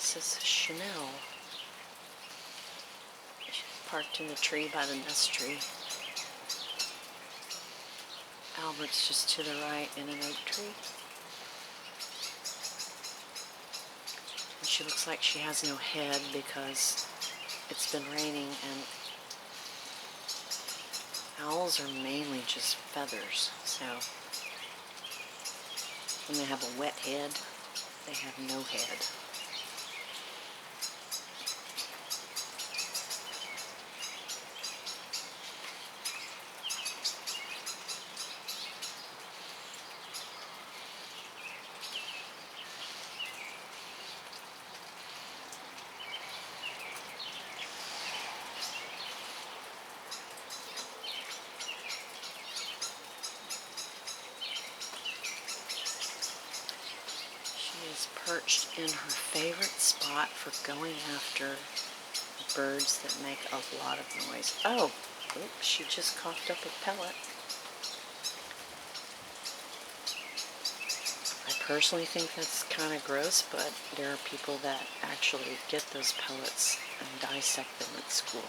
says Chanel. She's parked in the tree by the nest tree. Albert's just to the right in an oak tree. And she looks like she has no head because it's been raining, and owls are mainly just feathers, so when they have a wet head, they have no head. She is perched in her favorite spot for going after birds that make a lot of noise. Oh, oops, she just coughed up a pellet. I personally think that's kind of gross, but there are people that actually get those pellets and dissect them at school.